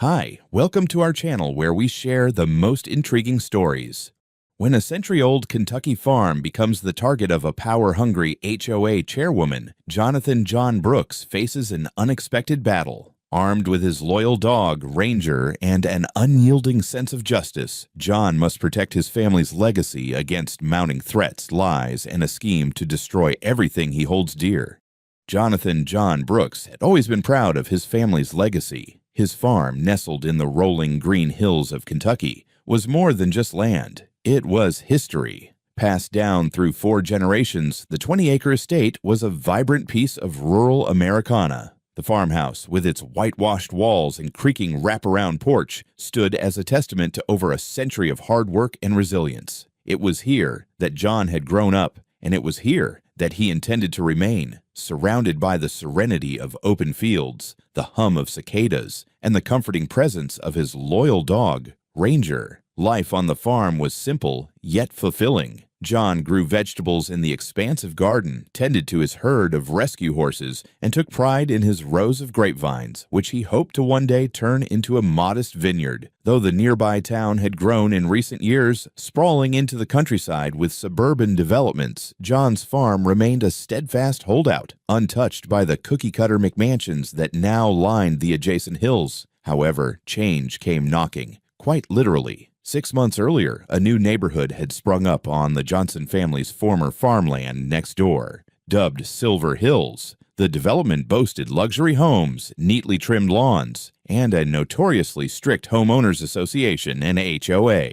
Hi, welcome to our channel where we share the most intriguing stories. When a century-old Kentucky farm becomes the target of a power-hungry HOA chairwoman, Jonathan John Brooks faces an unexpected battle. Armed with his loyal dog, Ranger, and an unyielding sense of justice, John must protect his family's legacy against mounting threats, lies, and a scheme to destroy everything he holds dear. Jonathan John Brooks had always been proud of his family's legacy. His farm, nestled in the rolling green hills of Kentucky, was more than just land. It was history. Passed down through 4 generations, the 20-acre estate was a vibrant piece of rural Americana. The farmhouse, with its whitewashed walls and creaking wraparound porch, stood as a testament to over a century of hard work and resilience. It was here that John had grown up, and it was here that he intended to remain, surrounded by the serenity of open fields, the hum of cicadas, and the comforting presence of his loyal dog, Ranger. Life on the farm was simple, yet fulfilling. John grew vegetables in the expansive garden, tended to his herd of rescue horses, and took pride in his rows of grapevines, which he hoped to one day turn into a modest vineyard. Though the nearby town had grown in recent years, sprawling into the countryside with suburban developments, John's farm remained a steadfast holdout, untouched by the cookie-cutter McMansions that now lined the adjacent hills. However, change came knocking, quite literally. 6 months earlier, a new neighborhood had sprung up on the Johnson family's former farmland next door. Dubbed Silver Hills, the development boasted luxury homes, neatly trimmed lawns, and a notoriously strict homeowners association, an HOA.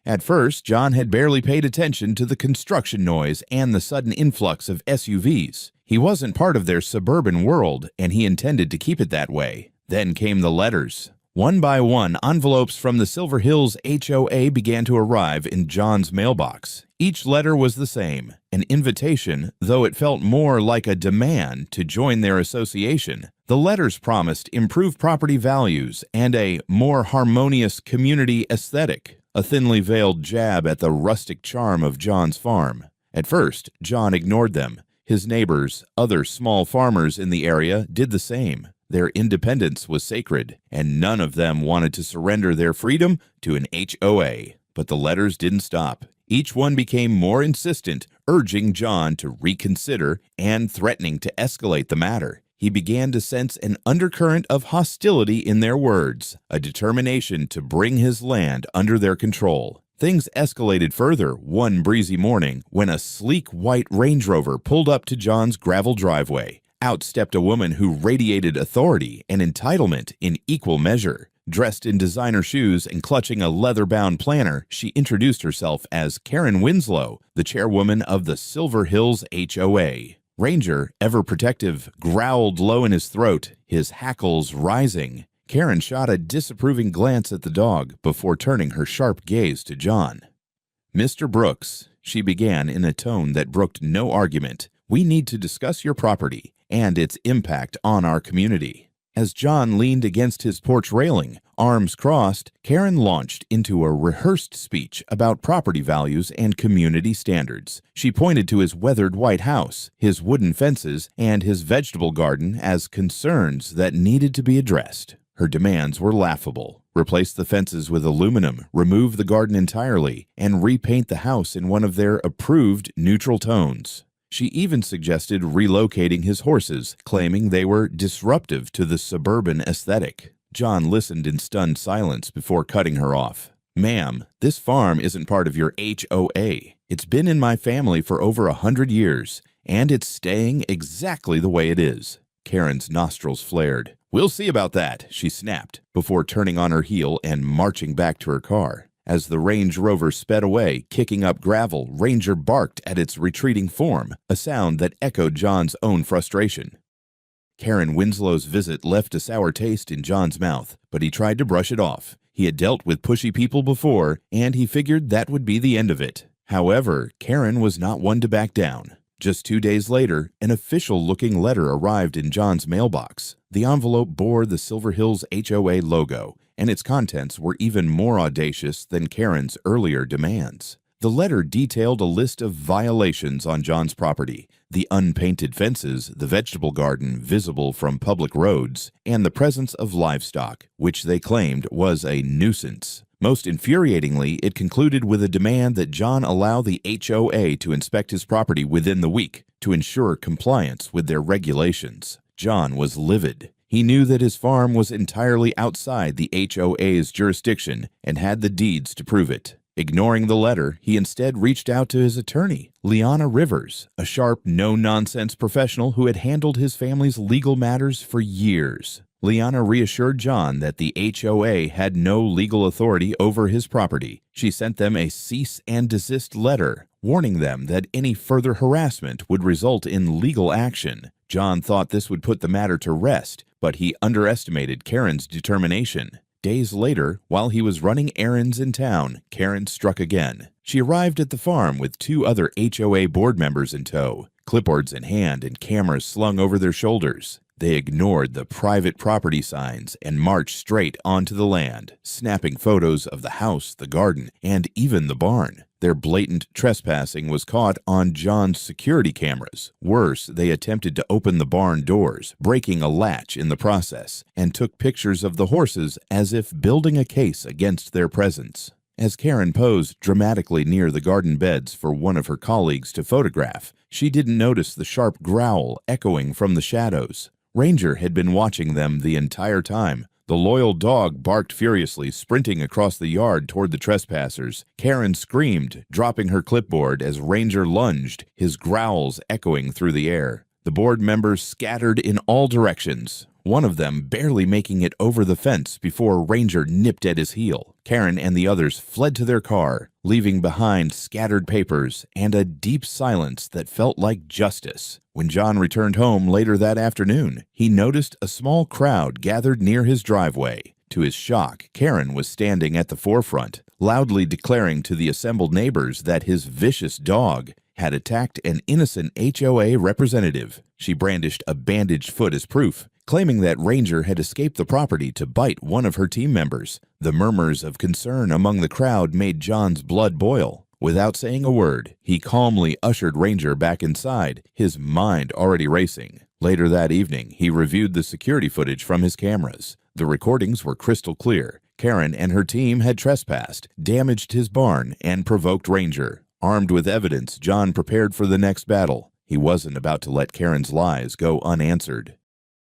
At first, John had barely paid attention to the construction noise and the sudden influx of SUVs. He wasn't part of their suburban world, and he intended to keep it that way. Then came the letters. One by one, envelopes from the Silver Hills HOA began to arrive in John's mailbox. Each letter was the same, an invitation, though it felt more like a demand to join their association. The letters promised improved property values and a more harmonious community aesthetic, a thinly veiled jab at the rustic charm of John's farm. At first, John ignored them. His neighbors, other small farmers in the area, did the same. Their independence was sacred, and none of them wanted to surrender their freedom to an HOA. But the letters didn't stop. Each one became more insistent, urging John to reconsider and threatening to escalate the matter. He began to sense an undercurrent of hostility in their words, a determination to bring his land under their control. Things escalated further one breezy morning when a sleek white Range Rover pulled up to John's gravel driveway. Out stepped a woman who radiated authority and entitlement in equal measure. Dressed in designer shoes and clutching a leather-bound planner, she introduced herself as Karen Winslow, the chairwoman of the Silver Hills HOA. Ranger, ever protective, growled low in his throat, his hackles rising. Karen shot a disapproving glance at the dog before turning her sharp gaze to John. "Mr. Brooks," she began in a tone that brooked no argument, "we need to discuss your property and its impact on our community." As John leaned against his porch railing, arms crossed, Karen launched into a rehearsed speech about property values and community standards. She pointed to his weathered white house, his wooden fences, and his vegetable garden as concerns that needed to be addressed. Her demands were laughable. Replace the fences with aluminum, remove the garden entirely, and repaint the house in one of their approved neutral tones. She even suggested relocating his horses, claiming they were disruptive to the suburban aesthetic. John listened in stunned silence before cutting her off. "Ma'am, this farm isn't part of your HOA. It's been in my family for over 100 years, and it's staying exactly the way it is." Karen's nostrils flared. "We'll see about that," she snapped, before turning on her heel and marching back to her car. As the Range Rover sped away, kicking up gravel, Ranger barked at its retreating form, a sound that echoed John's own frustration. Karen Winslow's visit left a sour taste in John's mouth, but he tried to brush it off. He had dealt with pushy people before, and he figured that would be the end of it. However, Karen was not one to back down. Just 2 days later, an official-looking letter arrived in John's mailbox. The envelope bore the Silver Hills HOA logo, and its contents were even more audacious than Karen's earlier demands. The letter detailed a list of violations on John's property: the unpainted fences, the vegetable garden visible from public roads, and the presence of livestock, which they claimed was a nuisance. Most infuriatingly, it concluded with a demand that John allow the HOA to inspect his property within the week to ensure compliance with their regulations. John was livid. He knew that his farm was entirely outside the HOA's jurisdiction and had the deeds to prove it. Ignoring the letter, he instead reached out to his attorney, Liana Rivers, a sharp, no-nonsense professional who had handled his family's legal matters for years. Liana reassured John that the HOA had no legal authority over his property. She sent them a cease and desist letter, warning them that any further harassment would result in legal action. John thought this would put the matter to rest, but he underestimated Karen's determination. Days later, while he was running errands in town, Karen struck again. She arrived at the farm with 2 other HOA board members in tow, clipboards in hand and cameras slung over their shoulders. They ignored the private property signs and marched straight onto the land, snapping photos of the house, the garden, and even the barn. Their blatant trespassing was caught on John's security cameras. Worse, they attempted to open the barn doors, breaking a latch in the process, and took pictures of the horses as if building a case against their presence. As Karen posed dramatically near the garden beds for one of her colleagues to photograph, she didn't notice the sharp growl echoing from the shadows. Ranger had been watching them the entire time. The loyal dog barked furiously, sprinting across the yard toward the trespassers. Karen screamed, dropping her clipboard as Ranger lunged, his growls echoing through the air. The board members scattered in all directions, one of them barely making it over the fence before Ranger nipped at his heel. Karen and the others fled to their car, leaving behind scattered papers and a deep silence that felt like justice. When John returned home later that afternoon, he noticed a small crowd gathered near his driveway. To his shock, Karen was standing at the forefront, loudly declaring to the assembled neighbors that his vicious dog had attacked an innocent HOA representative. She brandished a bandaged foot as proof, claiming that Ranger had escaped the property to bite one of her team members. The murmurs of concern among the crowd made John's blood boil. Without saying a word, he calmly ushered Ranger back inside, his mind already racing. Later that evening, he reviewed the security footage from his cameras. The recordings were crystal clear. Karen and her team had trespassed, damaged his barn, and provoked Ranger. Armed with evidence, John prepared for the next battle. He wasn't about to let Karen's lies go unanswered.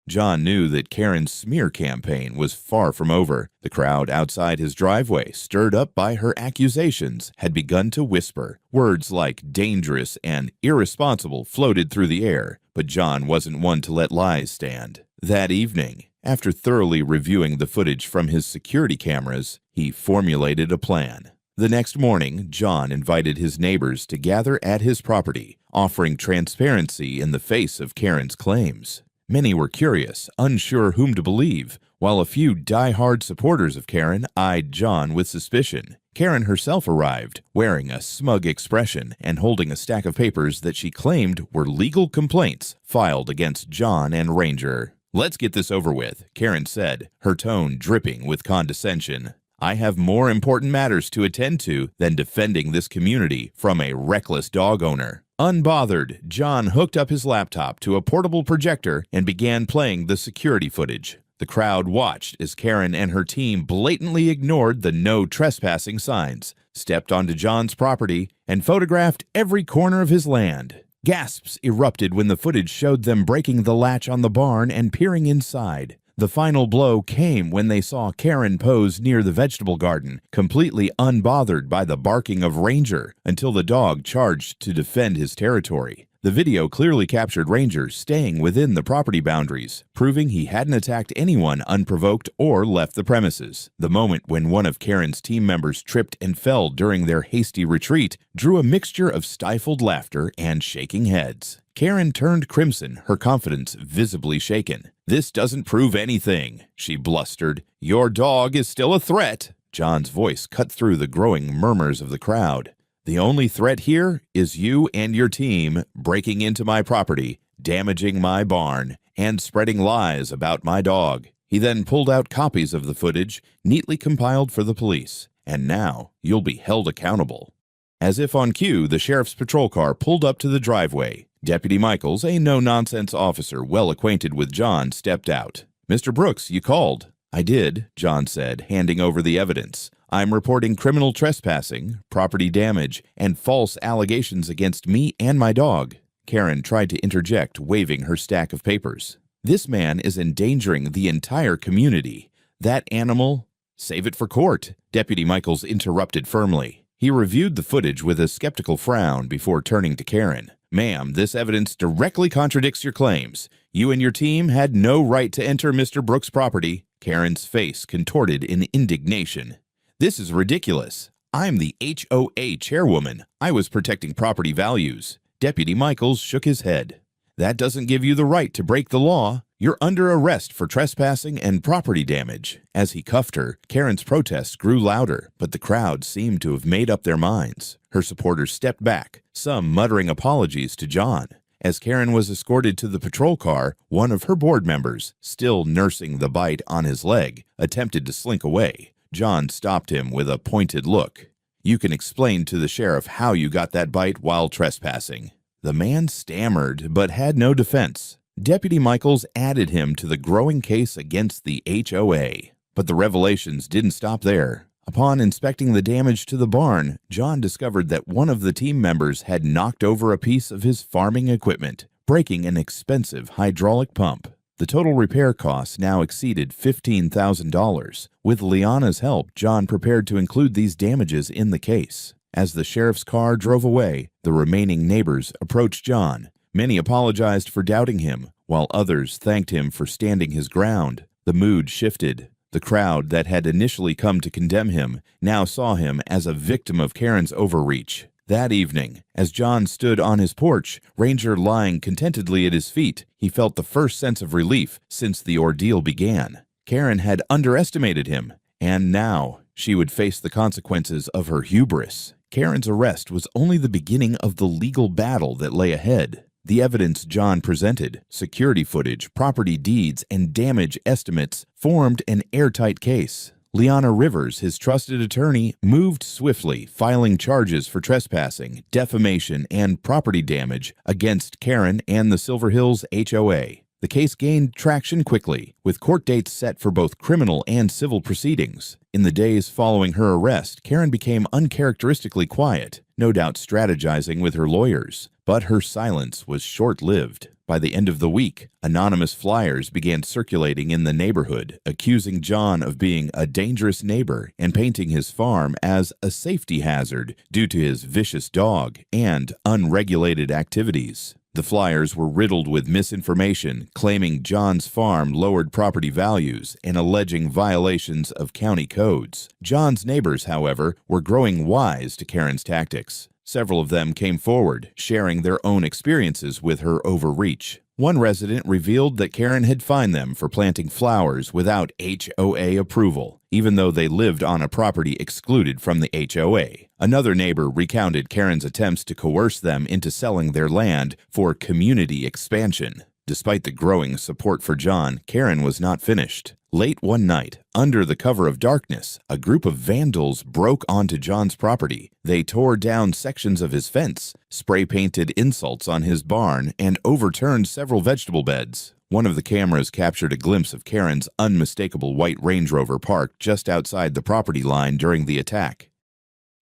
John knew that Karen's smear campaign was far from over. The crowd outside his driveway, stirred up by her accusations, had begun to whisper. Words like dangerous and irresponsible floated through the air, but John wasn't one to let lies stand. That evening, after thoroughly reviewing the footage from his security cameras, he formulated a plan. The next morning, John invited his neighbors to gather at his property, offering transparency in the face of Karen's claims. Many were curious, unsure whom to believe, while a few die-hard supporters of Karen eyed John with suspicion. Karen herself arrived, wearing a smug expression and holding a stack of papers that she claimed were legal complaints filed against John and Ranger. "Let's get this over with," Karen said, her tone dripping with condescension. "I have more important matters to attend to than defending this community from a reckless dog owner." Unbothered, John hooked up his laptop to a portable projector and began playing the security footage. The crowd watched as Karen and her team blatantly ignored the no trespassing signs, stepped onto John's property, and photographed every corner of his land. Gasps erupted when the footage showed them breaking the latch on the barn and peering inside. The final blow came when they saw Karen pose near the vegetable garden, completely unbothered by the barking of Ranger, until the dog charged to defend his territory. The video clearly captured Ranger staying within the property boundaries, proving he hadn't attacked anyone unprovoked or left the premises. The moment when one of Karen's team members tripped and fell during their hasty retreat drew a mixture of stifled laughter and shaking heads. Karen turned crimson, her confidence visibly shaken. "This doesn't prove anything," she blustered. "Your dog is still a threat." John's voice cut through the growing murmurs of the crowd. "The only threat here is you and your team breaking into my property, damaging my barn, and spreading lies about my dog." He then pulled out copies of the footage, neatly compiled for the police. "And now you'll be held accountable." As if on cue, the sheriff's patrol car pulled up to the driveway. Deputy Michaels, a no-nonsense officer well acquainted with John, stepped out. "Mr. Brooks, you called." "I did," John said, handing over the evidence. "I'm reporting criminal trespassing, property damage, and false allegations against me and my dog." Karen tried to interject, waving her stack of papers. "This man is endangering the entire community. That animal—" "Save it for court," Deputy Michaels interrupted firmly. He reviewed the footage with a skeptical frown before turning to Karen. "Ma'am, this evidence directly contradicts your claims. You and your team had no right to enter Mr. Brooks' property." Karen's face contorted in indignation. "This is ridiculous. I'm the HOA chairwoman. I was protecting property values." Deputy Michaels shook his head. "That doesn't give you the right to break the law. You're under arrest for trespassing and property damage." As he cuffed her, Karen's protests grew louder, but the crowd seemed to have made up their minds. Her supporters stepped back, some muttering apologies to John. As Karen was escorted to the patrol car, one of her board members, still nursing the bite on his leg, attempted to slink away. John stopped him with a pointed look. "You can explain to the sheriff how you got that bite while trespassing." The man stammered, but had no defense. Deputy Michaels added him to the growing case against the HOA. But the revelations didn't stop there. Upon inspecting the damage to the barn, John discovered that one of the team members had knocked over a piece of his farming equipment, breaking an expensive hydraulic pump. The total repair costs now exceeded $15,000. With Liana's help, John prepared to include these damages in the case. As the sheriff's car drove away, the remaining neighbors approached John. Many apologized for doubting him, while others thanked him for standing his ground. The mood shifted. The crowd that had initially come to condemn him now saw him as a victim of Karen's overreach. That evening, as John stood on his porch, Ranger lying contentedly at his feet, he felt the first sense of relief since the ordeal began. Karen had underestimated him, and now she would face the consequences of her hubris. Karen's arrest was only the beginning of the legal battle that lay ahead. The evidence John presented, security footage, property deeds, and damage estimates, formed an airtight case. Liana Rivers, his trusted attorney, moved swiftly, filing charges for trespassing, defamation, and property damage against Karen and the Silver Hills HOA. The case gained traction quickly, with court dates set for both criminal and civil proceedings. In the days following her arrest, Karen became uncharacteristically quiet, no doubt strategizing with her lawyers. But her silence was short-lived. By the end of the week, anonymous flyers began circulating in the neighborhood, accusing John of being a dangerous neighbor and painting his farm as a safety hazard due to his vicious dog and unregulated activities. The flyers were riddled with misinformation, claiming John's farm lowered property values and alleging violations of county codes. John's neighbors, however, were growing wise to Karen's tactics. Several of them came forward, sharing their own experiences with her overreach. One resident revealed that Karen had fined them for planting flowers without HOA approval, even though they lived on a property excluded from the HOA. Another neighbor recounted Karen's attempts to coerce them into selling their land for community expansion. Despite the growing support for John, Karen was not finished. Late one night, under the cover of darkness, a group of vandals broke onto John's property. They tore down sections of his fence, spray-painted insults on his barn, and overturned several vegetable beds. One of the cameras captured a glimpse of Karen's unmistakable white Range Rover parked just outside the property line during the attack.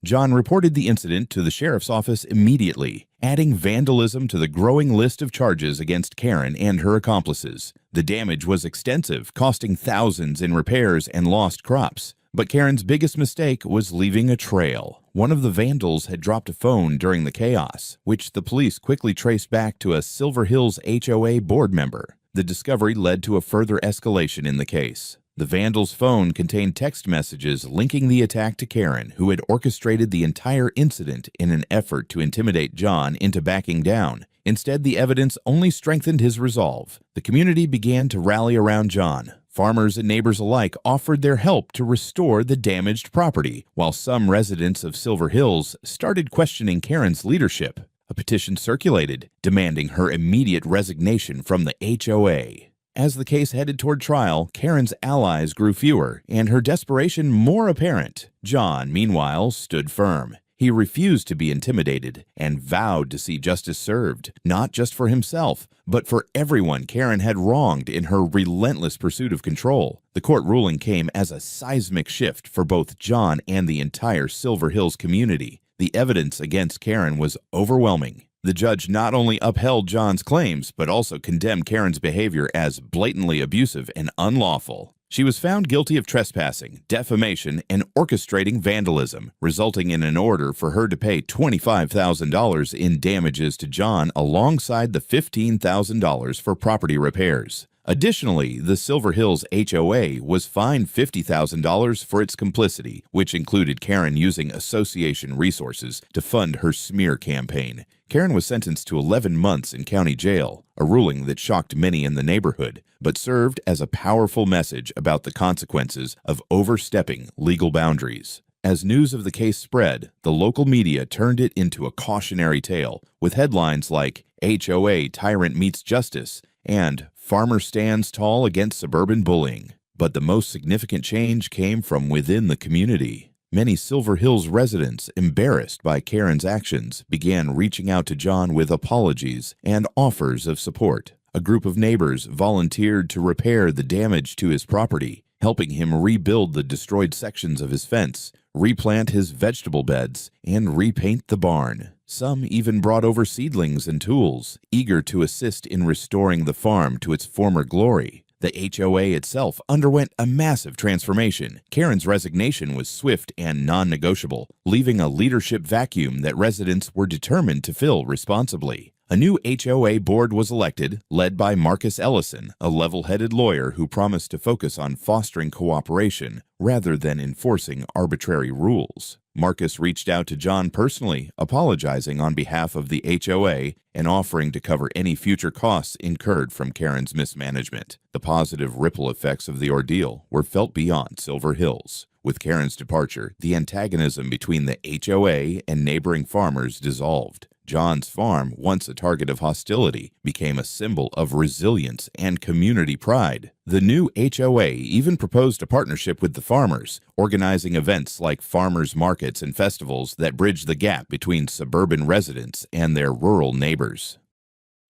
John reported the incident to the sheriff's office immediately, adding vandalism to the growing list of charges against Karen and her accomplices. The damage was extensive, costing thousands in repairs and lost crops. But Karen's biggest mistake was leaving a trail. One of the vandals had dropped a phone during the chaos, which the police quickly traced back to a Silver Hills HOA board member. The discovery led to a further escalation in the case. The vandal's phone contained text messages linking the attack to Karen, who had orchestrated the entire incident in an effort to intimidate John into backing down. Instead, the evidence only strengthened his resolve. The community began to rally around John. Farmers and neighbors alike offered their help to restore the damaged property, while some residents of Silver Hills started questioning Karen's leadership. A petition circulated, demanding her immediate resignation from the HOA. As the case headed toward trial, Karen's allies grew fewer, and her desperation more apparent. John, meanwhile, stood firm. He refused to be intimidated and vowed to see justice served, not just for himself, but for everyone Karen had wronged in her relentless pursuit of control. The court ruling came as a seismic shift for both John and the entire Silver Hills community. The evidence against Karen was overwhelming. The judge not only upheld John's claims, but also condemned Karen's behavior as blatantly abusive and unlawful. She was found guilty of trespassing, defamation, and orchestrating vandalism, resulting in an order for her to pay $25,000 in damages to John alongside the $15,000 for property repairs. Additionally, the Silver Hills HOA was fined $50,000 for its complicity, which included Karen using association resources to fund her smear campaign. Karen was sentenced to 11 months in county jail, a ruling that shocked many in the neighborhood, but served as a powerful message about the consequences of overstepping legal boundaries. As news of the case spread, the local media turned it into a cautionary tale, with headlines like "HOA Tyrant Meets Justice" and "Farmer Stands Tall Against Suburban Bullying." But the most significant change came from within the community. Many Silver Hills residents, embarrassed by Karen's actions, began reaching out to John with apologies and offers of support. A group of neighbors volunteered to repair the damage to his property, helping him rebuild the destroyed sections of his fence, replant his vegetable beds, and repaint the barn. Some even brought over seedlings and tools, eager to assist in restoring the farm to its former glory. The HOA itself underwent a massive transformation. Karen's resignation was swift and non-negotiable, leaving a leadership vacuum that residents were determined to fill responsibly. A new HOA board was elected, led by Marcus Ellison, a level-headed lawyer who promised to focus on fostering cooperation rather than enforcing arbitrary rules. Marcus reached out to John personally, apologizing on behalf of the HOA and offering to cover any future costs incurred from Karen's mismanagement. The positive ripple effects of the ordeal were felt beyond Silver Hills. With Karen's departure, the antagonism between the HOA and neighboring farmers dissolved. John's farm, once a target of hostility, became a symbol of resilience and community pride. The new HOA even proposed a partnership with the farmers, organizing events like farmers markets and festivals that bridge the gap between suburban residents and their rural neighbors.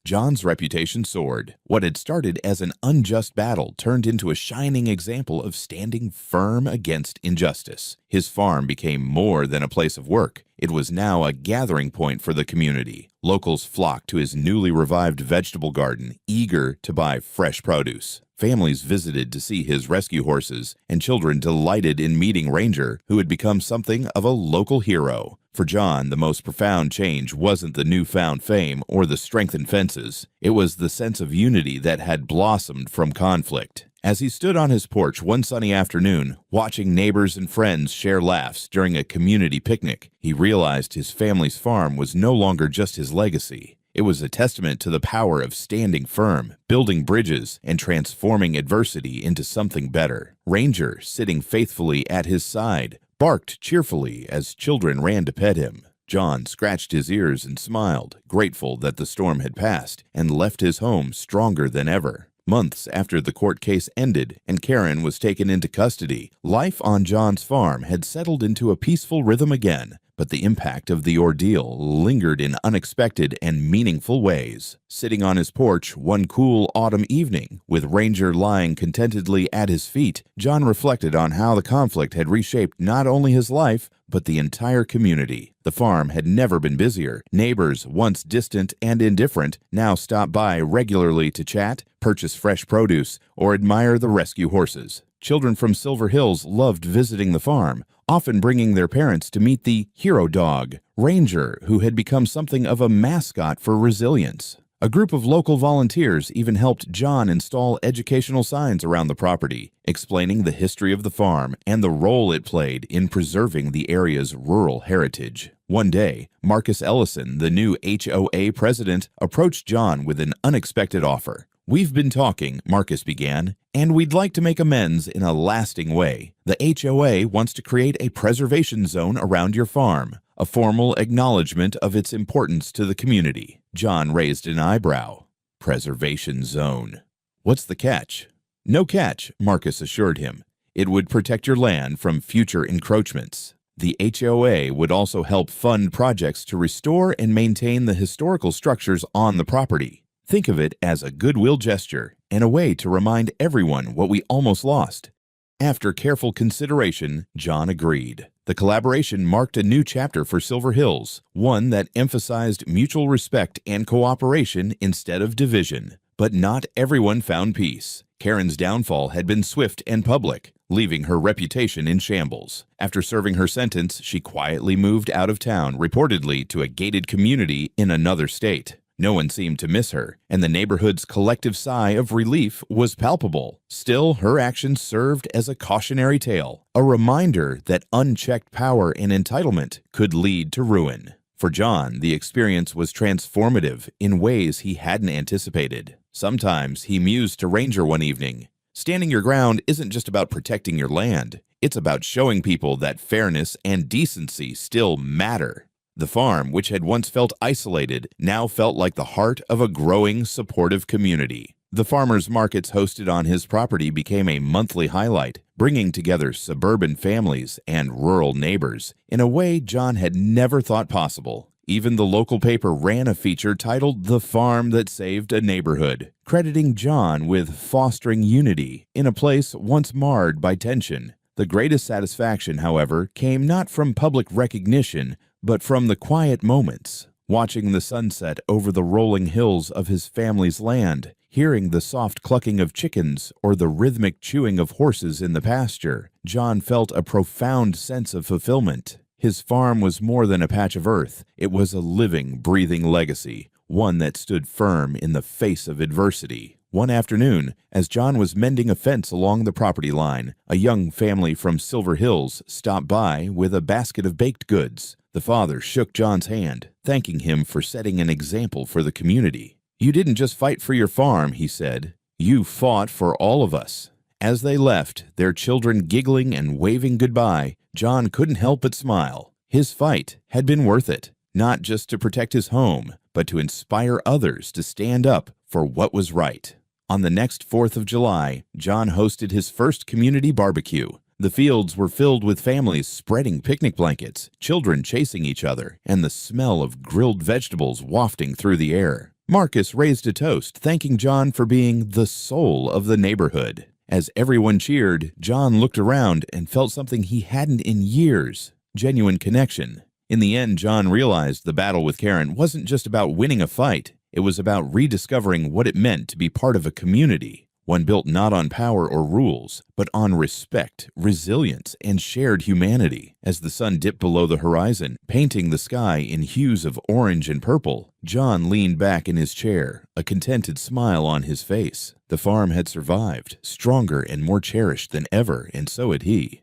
John's reputation soared. What had started as an unjust battle turned into a shining example of standing firm against injustice. His farm became more than a place of work. It was now a gathering point for the community. Locals flocked to his newly revived vegetable garden, eager to buy fresh produce. Families visited to see his rescue horses, and children delighted in meeting Ranger, who had become something of a local hero. For John, the most profound change wasn't the newfound fame or the strengthened fences. It was the sense of unity that had blossomed from conflict. As he stood on his porch one sunny afternoon, watching neighbors and friends share laughs during a community picnic, he realized his family's farm was no longer just his legacy. It was a testament to the power of standing firm, building bridges, and transforming adversity into something better. Ranger, sitting faithfully at his side, barked cheerfully as children ran to pet him. John scratched his ears and smiled, grateful that the storm had passed, and left his home stronger than ever. Months after the court case ended and Karen was taken into custody, life on John's farm had settled into a peaceful rhythm again. But the impact of the ordeal lingered in unexpected and meaningful ways. Sitting on his porch one cool autumn evening, with Ranger lying contentedly at his feet, John reflected on how the conflict had reshaped not only his life, but the entire community. The farm had never been busier. Neighbors, once distant and indifferent, now stopped by regularly to chat, purchase fresh produce, or admire the rescue horses. Children from Silver Hills loved visiting the farm, often bringing their parents to meet the hero dog, Ranger, who had become something of a mascot for resilience. A group of local volunteers even helped John install educational signs around the property, explaining the history of the farm and the role it played in preserving the area's rural heritage. One day, Marcus Ellison, the new HOA president, approached John with an unexpected offer. "We've been talking," Marcus began, "and we'd like to make amends in a lasting way. The HOA wants to create a preservation zone around your farm, a formal acknowledgement of its importance to the community." John raised an eyebrow. Preservation zone. "What's the catch?" "No catch," Marcus assured him. "It would protect your land from future encroachments." The HOA would also help fund projects to restore and maintain the historical structures on the property. Think of it as a goodwill gesture and a way to remind everyone what we almost lost. After careful consideration, John agreed. The collaboration marked a new chapter for Silver Hills, one that emphasized mutual respect and cooperation instead of division. But not everyone found peace. Karen's downfall had been swift and public, leaving her reputation in shambles. After serving her sentence, she quietly moved out of town, reportedly to a gated community in another state. No one seemed to miss her, and the neighborhood's collective sigh of relief was palpable. Still, her actions served as a cautionary tale, a reminder that unchecked power and entitlement could lead to ruin. For John, the experience was transformative in ways he hadn't anticipated. Sometimes he mused to Ranger one evening. Standing your ground isn't just about protecting your land. It's about showing people that fairness and decency still matter. The farm, which had once felt isolated, now felt like the heart of a growing, supportive community. The farmers' markets hosted on his property became a monthly highlight, bringing together suburban families and rural neighbors in a way John had never thought possible. Even the local paper ran a feature titled "The Farm That Saved a Neighborhood," crediting John with fostering unity in a place once marred by tension. The greatest satisfaction, however, came not from public recognition, but from the quiet moments. Watching the sunset over the rolling hills of his family's land, hearing the soft clucking of chickens or the rhythmic chewing of horses in the pasture, John felt a profound sense of fulfillment. His farm was more than a patch of earth. It was a living, breathing legacy, one that stood firm in the face of adversity. One afternoon, as John was mending a fence along the property line, a young family from Silver Hills stopped by with a basket of baked goods. The father shook John's hand, thanking him for setting an example for the community. "You didn't just fight for your farm," he said. "You fought for all of us." As they left, their children giggling and waving goodbye, John couldn't help but smile. His fight had been worth it, not just to protect his home, but to inspire others to stand up for what was right. On the next 4th of July, John hosted his first community barbecue. The fields were filled with families spreading picnic blankets, children chasing each other, and the smell of grilled vegetables wafting through the air. Marcus raised a toast, thanking John for being the soul of the neighborhood. As everyone cheered, John looked around and felt something he hadn't in years: genuine connection. In the end, John realized the battle with Karen wasn't just about winning a fight. It was about rediscovering what it meant to be part of a community, one built not on power or rules, but on respect, resilience, and shared humanity. As the sun dipped below the horizon, painting the sky in hues of orange and purple, John leaned back in his chair, a contented smile on his face. The farm had survived, stronger and more cherished than ever, and so had he.